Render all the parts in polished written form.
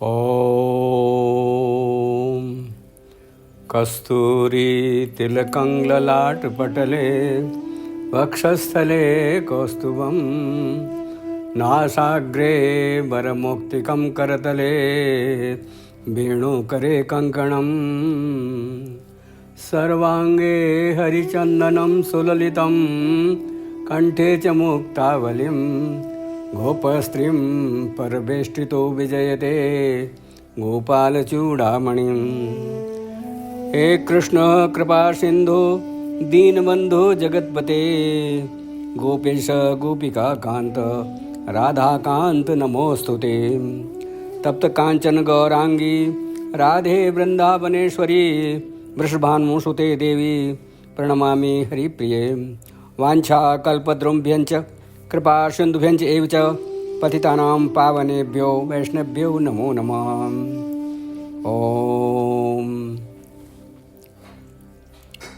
ॐ कस्तूरी तिलकं ललाटपटले वक्षस्थले कौस्तुभं नासाग्रे वरमौक्तिकं करतले वेणुकरे कङ्कणं सर्वाङ्गे हरिचन्दनं सुललितं कण्ठे च मुक्तावलिं गोपस्त्रीं परवेष्टितो विजयते गोपालचूडामणिं। हे कृष्ण कृपा सिंधु दीनबंधु जगतपते गोपेश गोपिका कांत राधाकांत नमोस्तुते। तप्त कांचन गौरांगी राधे वृंदावनेश्वरी वृषभानुसुते देवी प्रणमामि हरिप्रिये। वाञ्छा कल्पद्रुमभ्यञ्च कृपा सिन्धुभ्यञ्च एव च पतितानां पावनेभ्यो वैष्णवेभ्यो नमो नमः। ओम।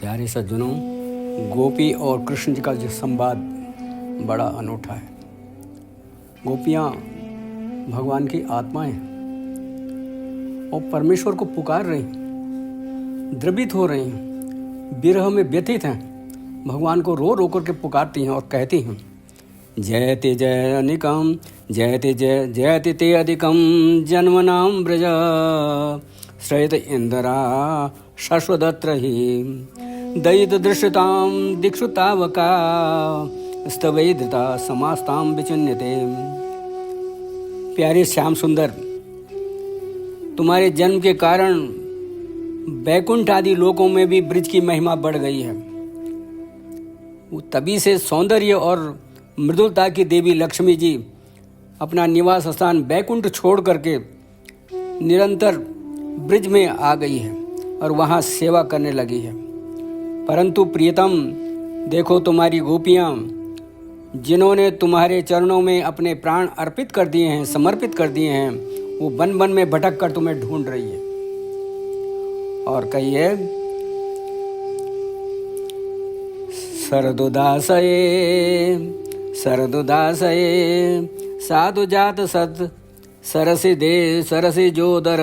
प्यारे सज्जनों, गोपी और कृष्ण जी का जो संवाद बड़ा अनूठा है। गोपियाँ भगवान की आत्माएं और परमेश्वर को पुकार रही, द्रवित हो रही हैं, विरह में व्यथित हैं, भगवान को रो रो करके पुकारती हैं और कहती हैं, जयति जय अनिकम जयति जय जयति ते अधिकम जन्मनाम ब्रज श्रयत इंदिरा शश्वदत्र ही दयित दृश्यताम दिक्षु तावका स्तवैधता समास्ताम विचिन्यते। प्यारे श्याम सुंदर, तुम्हारे जन्म के कारण बैकुंठ आदि लोकों में भी ब्रज की महिमा बढ़ गई है। तभी से सौंदर्य और मृदुलता की देवी लक्ष्मी जी अपना निवास स्थान बैकुंठ छोड़ करके निरंतर ब्रज में आ गई है और वहाँ सेवा करने लगी है। परंतु प्रियतम, देखो तुम्हारी गोपियाँ जिन्होंने तुम्हारे चरणों में अपने प्राण अर्पित कर दिए हैं, समर्पित कर दिए हैं, वो वन वन में भटक कर तुम्हें ढूंढ रही है। और कहिए, शरदुदासये साधु जात सत सरसि दे सरसि जोदर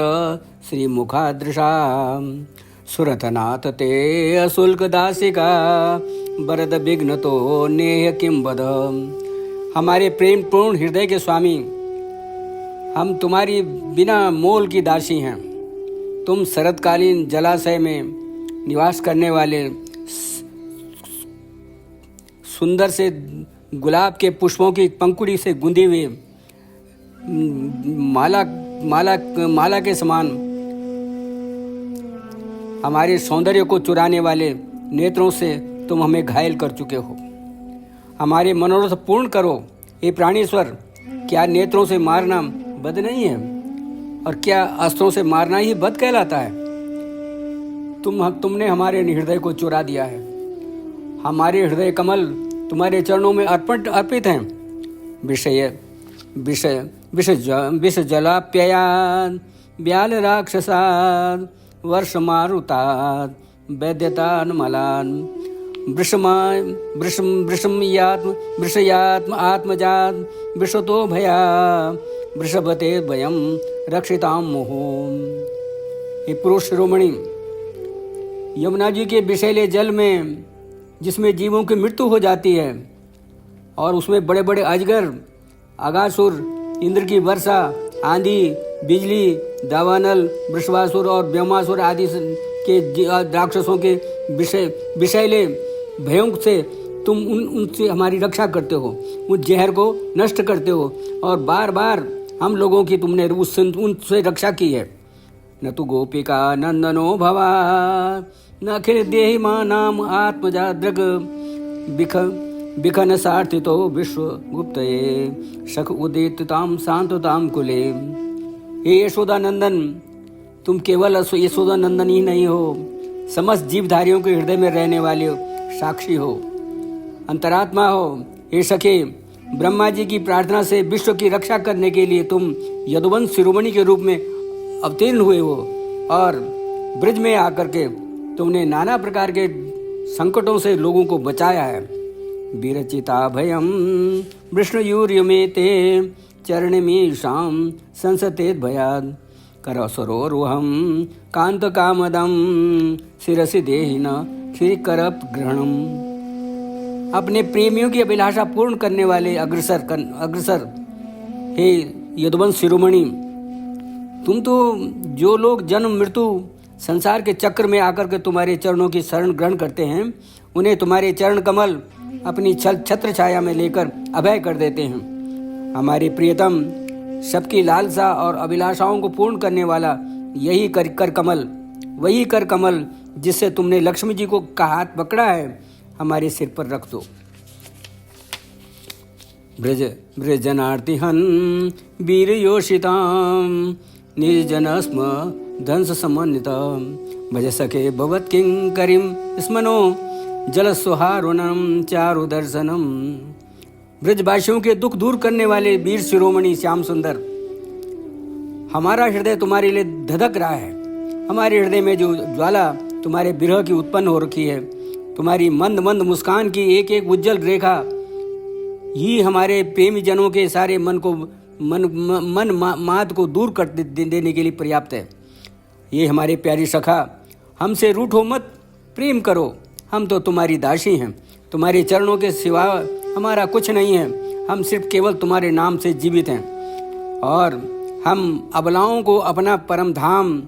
श्रीमुखादृशा सुरतनाथ ते अशुल्क दासिका बरद विघ्न तो नेह किम बद। हमारे प्रेम पूर्ण हृदय के स्वामी, हम तुम्हारी बिना मोल की दासी हैं। तुम शरतकालीन जलाशय में निवास करने वाले सुंदर से गुलाब के पुष्पों की पंखुड़ी से गुंदी हुई माला के समान हमारे सौंदर्य को चुराने वाले नेत्रों से तुम हमें घायल कर चुके हो। हमारे मनोरथ पूर्ण करो हे प्राणेश्वर। क्या नेत्रों से मारना बद नहीं है? और क्या अस्त्रों से मारना ही बद कहलाता है? तुमने हमारे हृदय को चुरा दिया है। हमारे हृदय कमल तुम्हारे चरणों में अर्पित हैं। विष जलाप्ययान ब्याल राक्षसान वर्ष मारुतान वैद्यतान मलान वृषयात्म आत्मजात वृषतो भया वृषभते भयम रक्षिताम मोहो। ये पुरुष शिरोमणि, यमुना जी के विषैले जल में जिसमें जीवों की मृत्यु हो जाती है और उसमें बड़े बड़े अजगर, अगासुर, इंद्र की वर्षा, आंधी, बिजली, दावानल, वृषभासुर और व्योमासुर आदि के राक्षसों के विषैले भयों से तुम उनसे हमारी रक्षा करते हो, उस जहर को नष्ट करते हो और बार बार हम लोगों की तुमने उनसे रक्षा की है। न तो गोपिका नंदनो भवा न अखिल देहि मां नाम आत्मजाद्रग बिखन सार्थितो विश्व गुप्तये शख उदितताम शांतताम कुले। हे यशोदा नंदन, तुम केवल यशोदा नंदन ही नहीं हो, समस्त जीवधारियों के हृदय में रहने वाले साक्षी हो, अंतरात्मा हो। हे सखे, ब्रह्मा जी की प्रार्थना से विश्व की रक्षा करने के लिए तुम यदुवंश शिरोमणि के रूप में अवतीर्ण हुए हो और ब्रज में आकर के तुमने नाना प्रकार के संकटों से लोगों को बचाया है। विरचिता भयम विष्णुयूर्यमेते चरणमीशां संसतेत भयाद करसरोरुहं कांतकामदं शिरसि देहिन क्षीरकरप ग्रहणम। अपने प्रेमियों की अभिलाषा पूर्ण करने वाले अग्रसर हे यदुवंश शिरोमणि, तुम तो जो लोग जन्म मृत्यु संसार के चक्र में आकर के तुम्हारे चरणों की शरण ग्रहण करते हैं, उन्हें तुम्हारे चरण कमल अपनी छत्र छाया में लेकर अभय कर देते हैं। हमारे प्रियतम, सबकी लालसा और अभिलाषाओं को पूर्ण करने वाला यही कर कमल, वही कर कमल जिससे तुमने लक्ष्मी जी को का हाथ पकड़ा है, हमारे सिर पर रख दो। ब्रजनार्तिहन वीर योषिताम निर्जन स्म धंस समन्वितम भज सके भवत किंकरिम स्मनो जलस्वहारुणम चारु दर्शनम। ब्रजवासियों के दुख दूर करने वाले वीर शिरोमणि श्याम सुंदर, हमारा हृदय तुम्हारे लिए धधक रहा है। हमारे हृदय में जो ज्वाला तुम्हारे विरह की उत्पन्न हो रखी है, तुम्हारी मंद मंद मुस्कान की एक एक उज्जवल रेखा ही हमारे प्रेमी जनों के सारे मन माद को दूर कर देने के लिए पर्याप्त है। ये हमारे प्यारी सखा, हमसे रूठो मत, प्रेम करो। हम तो तुम्हारी दासी हैं, तुम्हारे चरणों के सिवा हमारा कुछ नहीं है। हम सिर्फ केवल तुम्हारे नाम से जीवित हैं और हम अबलाओं को अपना परम धाम,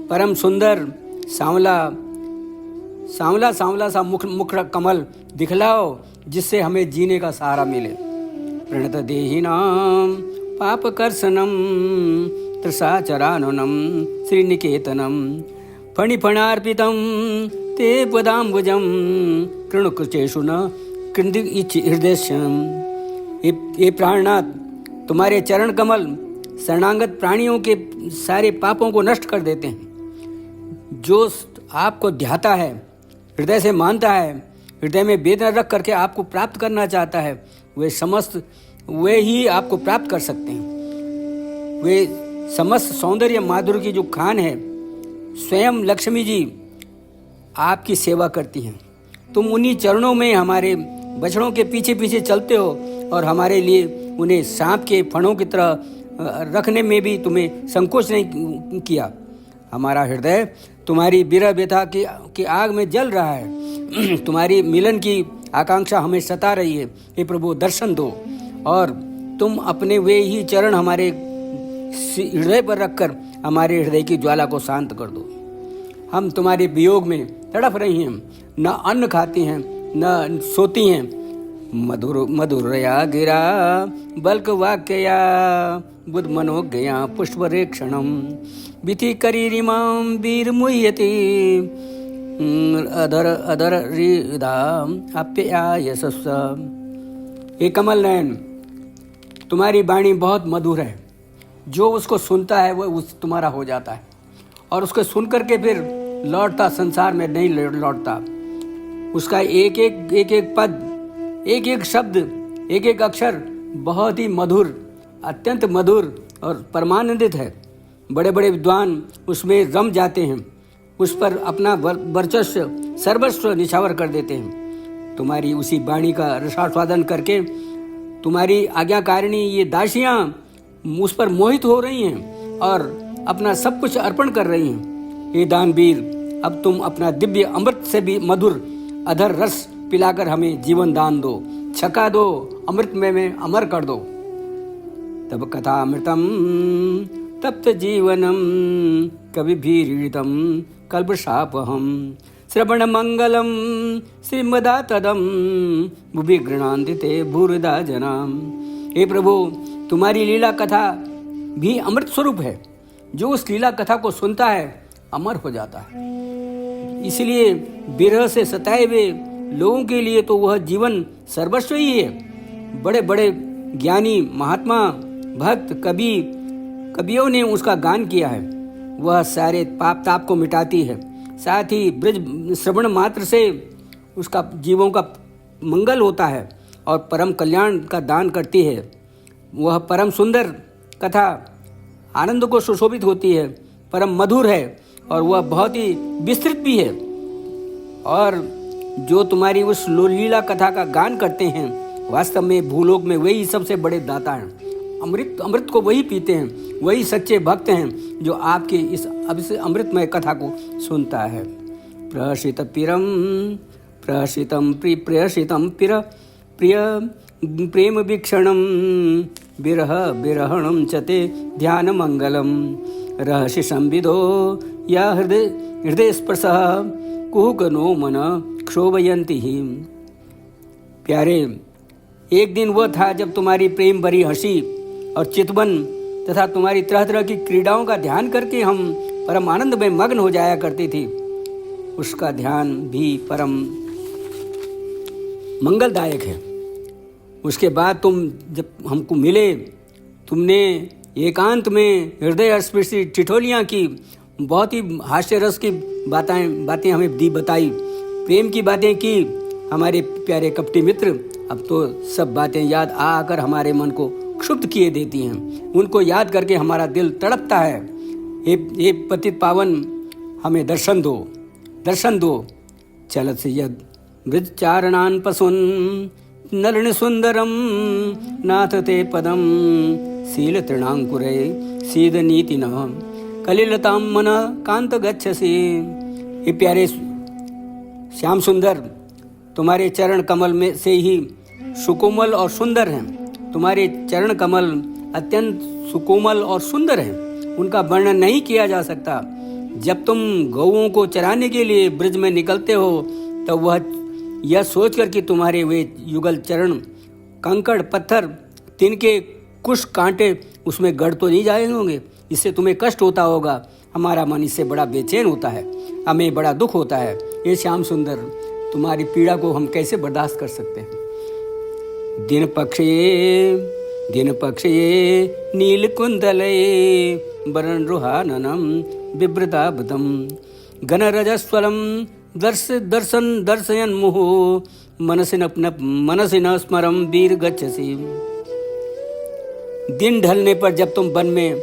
परम सुंदर सांवला सा मुख कमल दिखलाओ, जिससे हमें जीने का सहारा मिले। प्रणत देहिनाम पाप कर्षणम त्रिसाचराननम श्रीनिकेतनम फणिफणार्पितम ते पदाम्बुजम कृणुकृचेषु न कृंदिक हृदयश्यम। ये प्राणनाथ, तुम्हारे चरण कमल शरणागत प्राणियों के सारे पापों को नष्ट कर देते हैं। जो आपको ध्याता है, हृदय से मानता है, हृदय में वेदना रख करके आपको प्राप्त करना चाहता है, वे ही आपको प्राप्त कर सकते हैं। वे समस्त सौंदर्य माधुर्य की जो खान है, स्वयं लक्ष्मी जी आपकी सेवा करती हैं। तुम उन्हीं चरणों में हमारे बछड़ों के पीछे पीछे चलते हो और हमारे लिए उन्हें सांप के फणों की तरह रखने में भी तुम्हें संकोच नहीं किया। हमारा हृदय तुम्हारी विरह व्यथा की आग में जल रहा है। तुम्हारी मिलन की आकांक्षा हमें सता रही है। हे प्रभु, दर्शन दो और तुम अपने वे ही चरण हमारे हृदय पर रखकर हमारे हृदय की ज्वाला को शांत कर दो। हम तुम्हारे वियोग में तड़प रही हैं, न अन्न खाती हैं, न सोती हैं। मधुरया गिरा बल्क वाक्यया बुध मनोज्ञया पुष्परेक्षणम विधि करीरिमां वीर मुह्यति अधर हृदाम अप्यायसस्स। हे कमल नयन, तुम्हारी वाणी बहुत मधुर है। जो उसको सुनता है वह तुम्हारा हो जाता है और उसको सुन करके फिर लौटता संसार में नहीं लौटता। उसका एक एक पद, एक एक शब्द, एक एक अक्षर बहुत ही मधुर, अत्यंत मधुर और परमानंदित है। बड़े बड़े विद्वान उसमें रम जाते हैं, उस पर अपना वर्चस्व सर्वस्व निछावर कर देते हैं। तुम्हारी उसी वाणी का रसास्वादन करके तुम्हारी आज्ञाकारिणी ये दासियां उस पर मोहित हो रही हैं और अपना सब कुछ अर्पण कर रही हैं। हे दानवीर, अब तुम अपना दिव्य अमृत से भी मधुर अधर रस पिलाकर हमें जीवन दान दो, छका दो, अमृत में अमर कर दो। तब कथामृतम तप्त जीवनम कवि भीरीड़ितम कल्पशापहम श्रवण मंगलम श्रीमदा तदम भुवि गृणान्तिते भूरिदा जनाम। हे प्रभु, तुम्हारी लीला कथा भी अमृत स्वरूप है। जो उस लीला कथा को सुनता है अमर हो जाता है। इसलिए विरह से सताए हुए लोगों के लिए तो वह जीवन सर्वस्व ही है। बड़े बड़े ज्ञानी महात्मा भक्त कवियों ने उसका गान किया है। वह सारे पाप ताप को मिटाती है, साथ ही ब्रज श्रवण मात्र से उसका जीवों का मंगल होता है और परम कल्याण का दान करती है। वह परम सुंदर कथा आनंद को सुशोभित होती है, परम मधुर है और वह बहुत ही विस्तृत भी है। और जो तुम्हारी उस लीला कथा का गान करते हैं, वास्तव में भूलोक में वही सबसे बड़े दाता हैं अमृत को वही पीते हैं, वही सच्चे भक्त हैं जो आपके इस अमृतमय कथा को सुनता है। प्रहसित पिरम प्रहसितम प्रियसितम पिर प्रिय प्रेम वीक्षणम विरह विरहणम चते ध्यान मंगलम रहस्य संविदो या हृदय स्पर्श कुहकनो मन क्षोभयंती ही। प्यारे, एक दिन वह था जब तुम्हारी प्रेम भरी हंसी और चितवन तथा तुम्हारी तरह तरह की क्रीड़ाओं का ध्यान करके हम परम आनंद में मग्न हो जाया करती थी। उसका ध्यान भी परम मंगलदायक है। उसके बाद तुम जब हमको मिले, तुमने एकांत में हृदय स्पर्शी ठिठोलियाँ की, बहुत ही हास्य रस की बातें हमें दी बताई, प्रेम की बातें की। हमारे प्यारे कपटी मित्र अब तो सब बातें याद आकर हमारे मन को क्षुब्ध किए देती हैं। उनको याद करके हमारा दिल तड़पता है। हे पतित पावन, हमें दर्शन दो। चलत से यद ब्रज चारणान पशुन नलिन सुंदरम नाथ ते पदम शील तृणांकुरे सीद नीति न कलिलताम मन कांत गच्छसि। ये प्यारे श्याम सुंदर, तुम्हारे चरण कमल में से ही सुकोमल और सुंदर हैं। तुम्हारे चरण कमल अत्यंत सुकोमल और सुंदर हैं, उनका वर्णन नहीं किया जा सकता। जब तुम गौओं को चराने के लिए ब्रज में निकलते हो तो वह यह सोचकर कि तुम्हारे वे युगल चरण कंकड़ पत्थर तिनके कुश कांटे उसमें गड़ तो नहीं जाए होंगे, इससे तुम्हें कष्ट होता होगा। हमारा मन इससे बड़ा बेचैन होता है, हमें बड़ा दुख होता है। ये श्याम सुंदर, तुम्हारी पीड़ा को हम कैसे बर्दाश्त कर सकते हैं। दिन पक्षये नील कुंदलये वरण रुहाननम बिभ्रताबदम घन रजस्वलम दर्शयन मुहु मनसि न स्मरम वीर गच्छसि। दिन ढलने पर जब तुम वन में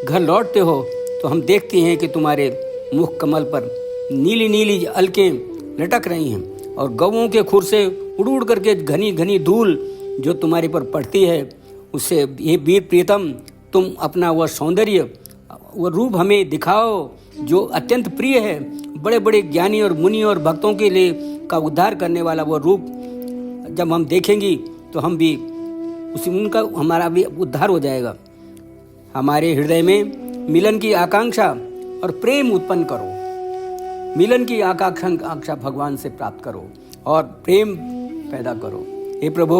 घर लौटते हो तो हम देखते हैं कि तुम्हारे मुख कमल पर नीली नीली अलकें लटक रही हैं और गौओं के खुर से उड़ करके घनी घनी धूल जो तुम्हारे पर पड़ती है, उससे ये वीर प्रियतम, तुम अपना वह सौंदर्य, वह रूप हमें दिखाओ जो अत्यंत प्रिय है। बड़े बड़े ज्ञानी और मुनि और भक्तों के लिए का उद्धार करने वाला वह रूप जब हम देखेंगी तो हम भी उनका हमारा भी उद्धार हो जाएगा। हमारे हृदय में मिलन की आकांक्षा और प्रेम उत्पन्न करो। मिलन की आकांक्षा भगवान से प्राप्त करो और प्रेम पैदा करो। हे प्रभु,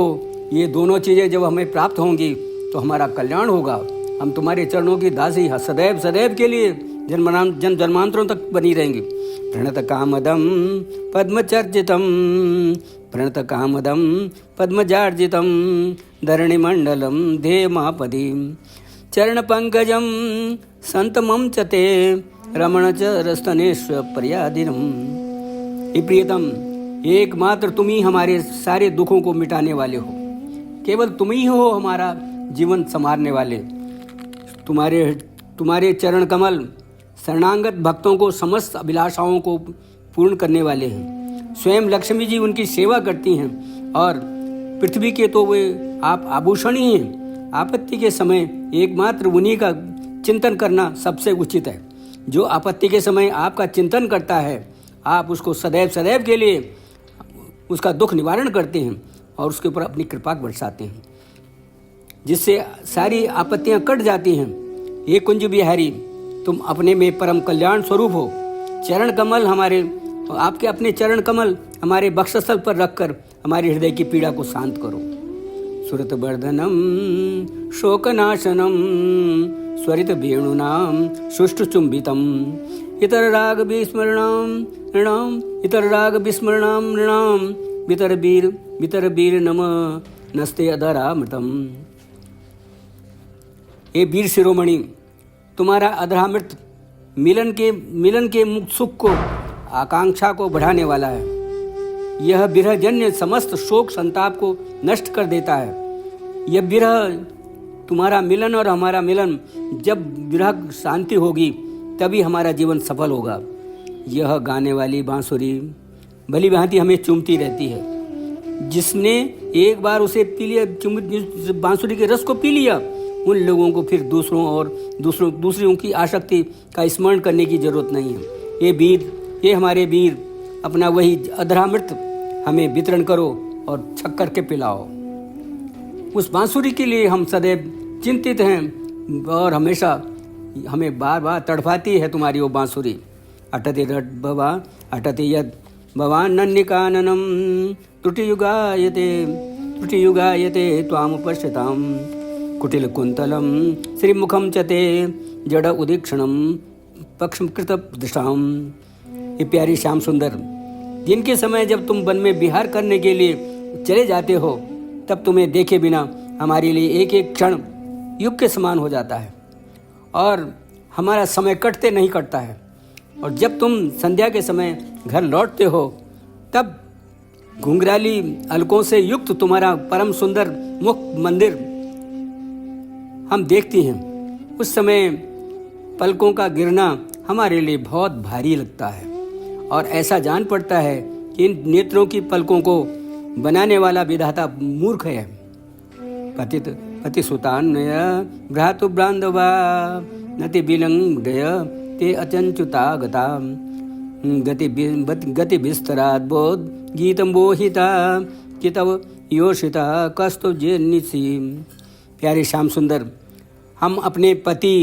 ये दोनों चीज़ें जब हमें प्राप्त होंगी तो हमारा कल्याण होगा। हम तुम्हारे चरणों की दासी सदैव सदैव के लिए जन्मांतरों तक बनी रहेंगी। प्रणत कामदम पद्मचर्चितम प्रणत कामदम पद्मजार्जितम धरणिमंडलम धेमापदी चरण पंकजम संतमम चते रमण च रस्तनेश्व पर्यादिनम। हे प्रियतम, एकमात्र तुम ही हमारे सारे दुखों को मिटाने वाले हो। केवल तुम ही हो हमारा जीवन संवारने वाले। तुम्हारे चरण कमल शरणागत भक्तों को समस्त अभिलाषाओं को पूर्ण करने वाले हैं। स्वयं लक्ष्मी जी उनकी सेवा करती हैं और पृथ्वी के तो वे आप आभूषण ही हैं। आपत्ति के समय एकमात्र उन्हीं का चिंतन करना सबसे उचित है। जो आपत्ति के समय आपका चिंतन करता है, आप उसको सदैव सदैव के लिए उसका दुख निवारण करते हैं और उसके ऊपर अपनी कृपा बरसाते हैं, जिससे सारी आपत्तियां कट जाती हैं। हे कुंज बिहारी, तुम अपने में परम कल्याण स्वरूप हो। चरण कमल आपके अपने चरण कमल हमारे वक्षस्थल पर रखकर हमारे हृदय की पीड़ा को शांत करो। सुरत वर्धनम शोकनाशनम स्वरित वेणुनाम सुष्ठु चुंबितम इतर राग विस्मरणाम नृणाम वितर वीर नम नस्ते अधरामृतम। हे वीर शिरोमणि, तुम्हारा अधरामृत मिलन के मुक्त सुख को आकांक्षा को बढ़ाने वाला है। यह विरहजन्य समस्त शोक संताप को नष्ट कर देता है। यह विरह, तुम्हारा मिलन और हमारा मिलन, जब विरह शांति होगी तभी हमारा जीवन सफल होगा। यह गाने वाली बांसुरी भली भांति हमें चूमती रहती है। जिसने एक बार उसे पी लिया, बांसुरी के रस को पी लिया, उन लोगों को फिर दूसरों की आसक्ति का स्मरण करने की जरूरत नहीं है। ये हमारे वीर, अपना वही अधरामृत हमें वितरण करो और छक करके पिलाओ। उस बांसुरी के लिए हम सदैव चिंतित हैं और हमेशा हमें बार बार तड़पाती है तुम्हारी वो बांसुरी। अटति रट भवा अटति यद भवान नन्निकाननम त्रुटियुगायते त्वाम पश्यताम कुटिल कुंतलम श्रीमुखम चते जड़ उदीक्षणम पक्षकृत दृष्टाम। ये प्यारी श्याम सुंदर, जिनके समय जब तुम वन में विहार करने के लिए चले जाते हो, तब तुम्हें देखे बिना हमारे लिए एक एक क्षण युग के समान हो जाता है और हमारा समय कटते नहीं कटता है। और जब तुम संध्या के समय घर लौटते हो, तब घुंघराली अलकों से युक्त तुम्हारा परम सुंदर मुख मंदिर हम देखती हैं। उस समय पलकों का गिरना हमारे लिए बहुत भारी लगता है और ऐसा जान पड़ता है कि इन नेत्रों की पलकों को बनाने वाला विधाता मूर्ख है। पति सुतान्वय भ्रातु ब्रांदवा नति विलंघय ते अचंचुता गता गति विस्तराद बोध गीतम बोहिता कितव योषिता कस्तु जेनिसी। प्यारे श्याम सुंदर, हम अपने पति,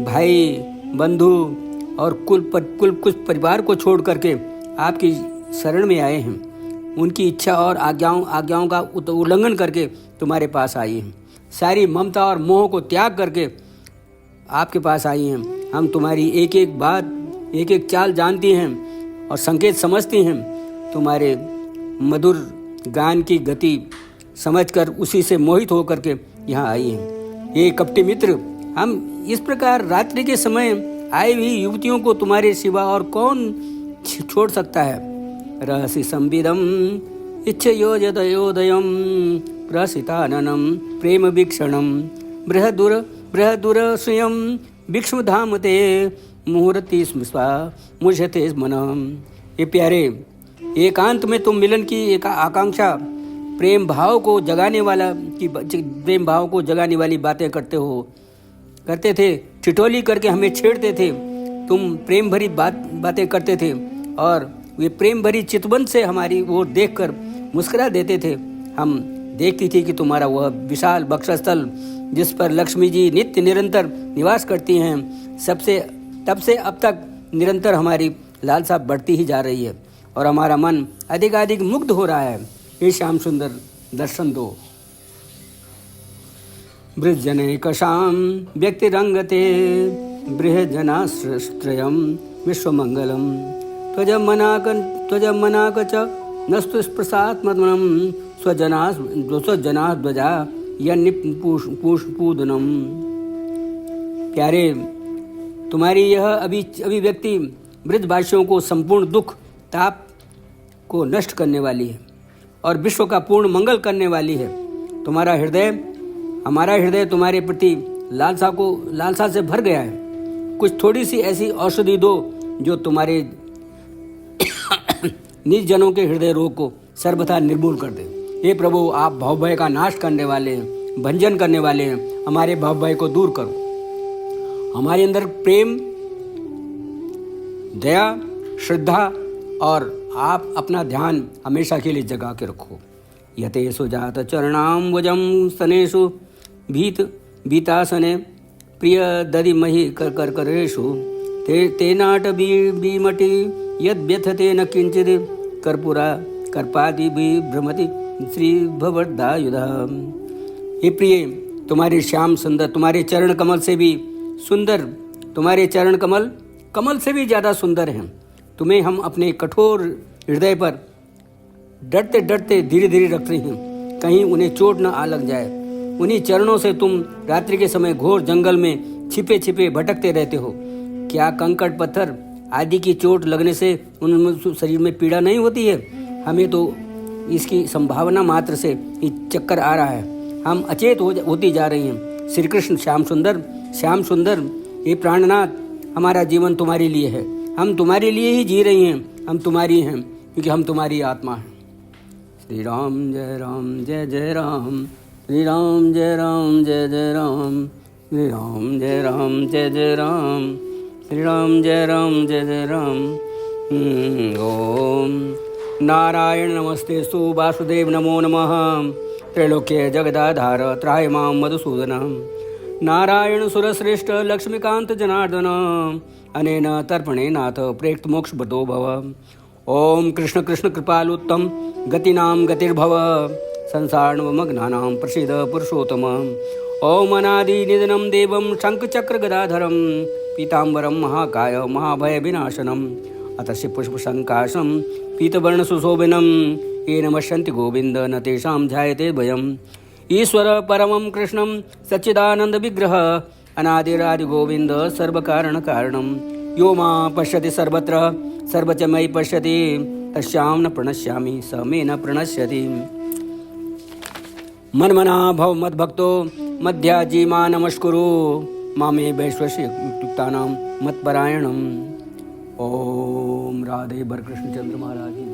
भाई, बंधु और कुल कुछ परिवार को छोड़ करके आपकी शरण में आए हैं। उनकी इच्छा और आज्ञाओं का उल्लंघन करके तुम्हारे पास आई हैं। सारी ममता और मोह को त्याग करके आपके पास आई हैं। हम तुम्हारी एक एक बात, एक एक चाल जानती हैं और संकेत समझती हैं। तुम्हारे मधुर गान की गति समझकर उसी से मोहित होकर के यहाँ आई हैं। ये कपटी मित्र, हम इस प्रकार रात्रि के समय आई हुई युवतियों को तुम्हारे सिवा और कौन छोड़ सकता है। रहसि संविदम इच्छयोजदयोदयम प्रसिताननम प्रेम वीक्षणम बृहदुर स्वयं विक्ष्मधामते मुहूर्ति स्मृत्वा मुझते मनम। ये प्यारे, एकांत में तुम मिलन की एक आकांक्षा, प्रेम भाव को जगाने वाली बातें करते थे। ठिठोली करके हमें छेड़ते थे। तुम प्रेम भरी बातें करते थे और वे प्रेम भरी चितवन से हमारी ओर देखकर मुस्कुरा देते थे। हम देखती थी कि तुम्हारा वह विशाल वक्षस्थल, जिस पर लक्ष्मी जी नित्य निरंतर निवास करती हैं, तब से अब तक निरंतर हमारी लालसा बढ़ती ही जा रही है और हमारा मन अधिकाधिक मुग्ध हो रहा है। हे श्याम सुंदर, दर्शन दो। बृहजनैकशां व्यक्तिरंगते बृहजनाश्रयं विश्वमंगलम त्वजमनाक च नस्तु स्पृशात्मनं स्वजना ध्वजा यन्निपूदनम। प्यारे, तुम्हारी यह अभिव्यक्ति ब्रजवासियों को संपूर्ण दुख ताप को नष्ट करने वाली है और विश्व का पूर्ण मंगल करने वाली है। हमारा हृदय तुम्हारे प्रति लालसा से भर गया है। कुछ थोड़ी सी ऐसी औषधि दो जो तुम्हारे निज जनों के हृदय रोग को सर्वथा निर्मूल कर दे। हे प्रभु, आप भवभय का नाश करने वाले हैं, भंजन करने वाले हैं। हमारे भवभय को दूर करो। हमारे अंदर प्रेम, दया, श्रद्धा और आप अपना ध्यान हमेशा के लिए जगा के रखो। यते सुजात चरणाम वजम स्तनेषु भीतासने प्रिय दधिमहि करकरेषु तेनाट बीमटि यद व्यथते न किंचित कर्पूरा कर्पादि भ्रमति श्री भवदायुधा। हे प्रिय, तुम्हारे श्याम सुंदर, तुम्हारे चरण कमल से भी सुंदर, तुम्हारे चरण कमल से भी ज़्यादा सुंदर हैं। तुम्हें हम अपने कठोर हृदय पर डरते डरते धीरे धीरे रख रही हैं, कहीं उन्हें चोट न आ लग जाए। उन्हीं चरणों से तुम रात्रि के समय घोर जंगल में छिपे छिपे भटकते रहते हो। क्या कंकड़ पत्थर आदि की चोट लगने से उन शरीर में पीड़ा नहीं होती है? हमें तो इसकी संभावना मात्र से ही चक्कर आ रहा है। हम अचेत होती जा रही हैं। श्री कृष्ण श्याम सुंदर, ये प्राणनाथ, हमारा जीवन तुम्हारे लिए है। हम तुम्हारे लिए ही जी रही हैं। हम तुम्हारी हैं क्योंकि हम तुम्हारी आत्मा हैं। श्री राम जय जय राम। श्री राम जय राम जय जय राम, श्री राम जय राम जय जय राम, श्री राम जय राम जय जय राम। ओम नारायण नमस्तेस्तु वासुदेव नमो नमः, त्रैलोक्य जगदाधार त्राय मां मधुसूदन, नारायण सुरश्रेष्ठ लक्ष्मीकांत जनार्दन, अनेन तर्पणेनाथ प्रेक्त मोक्षपदो भव। ओम कृष्ण कृष्ण कृपालुत्तम गतिनां गतिर्भव, संसारमग्नानां प्रसीद पुरुषोत्तम। ओम अनादि निधनं देवं शङ्खचक्रगदाधरं, पीताम्बरं महाकाय महाभयविनाशनम्, अतस्य पुष्पसङ्काशं पीतवर्णसुशोभिनं, ये नमस्यन्ति गोविन्द न तेषां ध्यायते भयम्। ईश्वर परमं कृष्णं सच्चिदानन्दविग्रह, अनादिरादिगोविन्द सर्वकारणकारणं, यो मां पश्यति सर्वत्र सर्वच मयि पश्यति, तस्यां न प्रणश्यामि स मे न प्रणश्यति। मन्मना भव मद्भक्तो मध्याजी मां नमस्कुरु, मामे वैश्वस्ययुक्तानां मत्परायणम्। ओम राधे बर कृष्ण चंद्र महाराज।